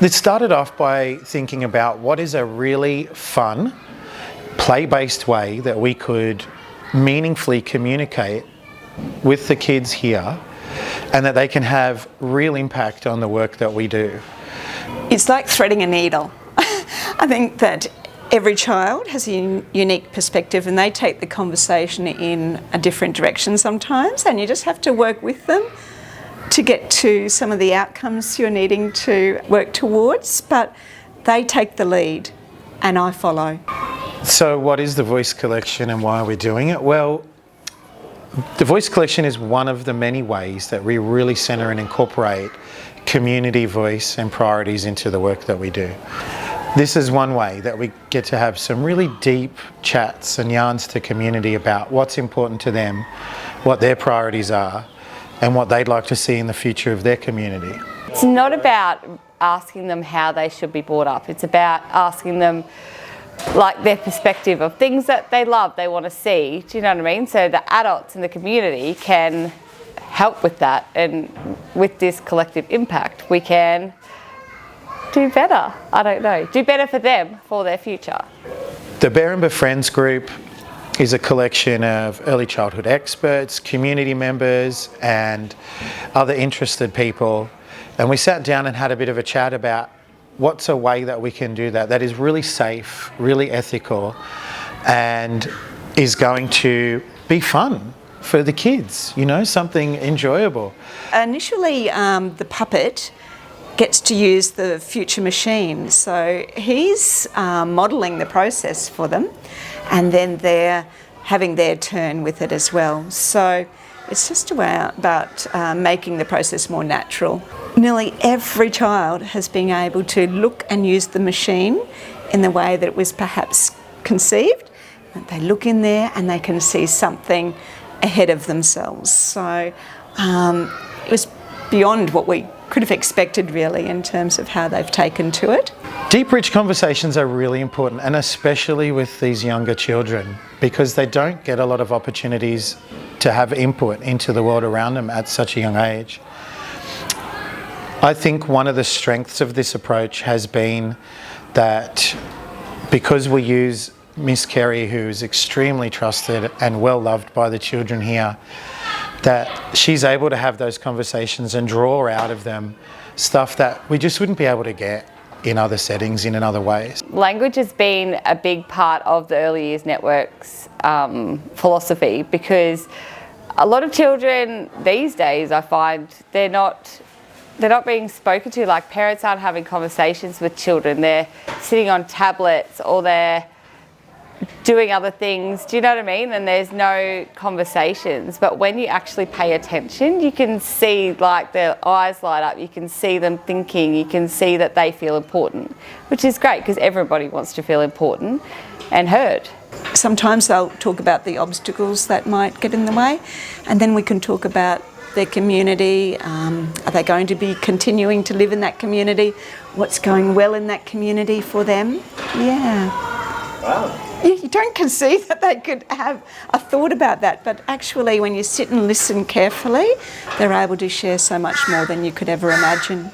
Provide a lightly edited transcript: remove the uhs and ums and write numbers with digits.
It started off by thinking about what is a really fun, play-based way that we could meaningfully communicate with the kids here and that they can have real impact on the work that we do. It's like threading a needle. I think that every child has a unique perspective and they take the conversation in a different direction sometimes, and you just have to work with them to get to some of the outcomes you're needing to work towards, but they take the lead and I follow. So what is the Voice Collection and why are we doing it? Well, the Voice Collection is one of the many ways that we really centre and incorporate community voice and priorities into the work that we do. This is one way that we get to have some really deep chats and yarns to community about what's important to them, what their priorities are, and what they'd like to see in the future of their community. It's not about asking them how they should be brought up. It's about asking them like their perspective of things that they love, they want to see. Do you know what I mean? So the adults in the community can help with that, and with this collective impact we can do better. I don't know, do better for them, for their future. The Berrinba Friends Group is a collection of early childhood experts, community members and other interested people, and we sat down and had a bit of a chat about what's a way that we can do that is really safe, really ethical, and is going to be fun for the kids, you know, something enjoyable. Initially, the puppet gets to use the future machine, so he's modelling the process for them, and then they're having their turn with it as well. So it's just about making the process more natural. Nearly every child has been able to look and use the machine in the way that it was perhaps conceived. They look in there and they can see something ahead of themselves. So it was beyond what we could have expected really in terms of how they've taken to it. Deep, rich conversations are really important, and especially with these younger children, because they don't get a lot of opportunities to have input into the world around them at such a young age. I think one of the strengths of this approach has been that because we use Miss Kerry, who is extremely trusted and well loved by the children here, that she's able to have those conversations and draw out of them stuff that we just wouldn't be able to get in other settings, in other ways. Language has been a big part of the Early Years Network's philosophy, because a lot of children these days, I find, they're not being spoken to. Like, parents aren't having conversations with children. They're sitting on tablets or they're doing other things, do you know what I mean? And there's no conversations. But when you actually pay attention, you can see like their eyes light up, you can see them thinking, you can see that they feel important, which is great because everybody wants to feel important and heard. Sometimes they'll talk about the obstacles that might get in the way, and then we can talk about their community. Are they going to be continuing to live in that community? What's going well in that community for them? Yeah. Wow. You don't conceive that they could have a thought about that, but actually when you sit and listen carefully, they're able to share so much more than you could ever imagine.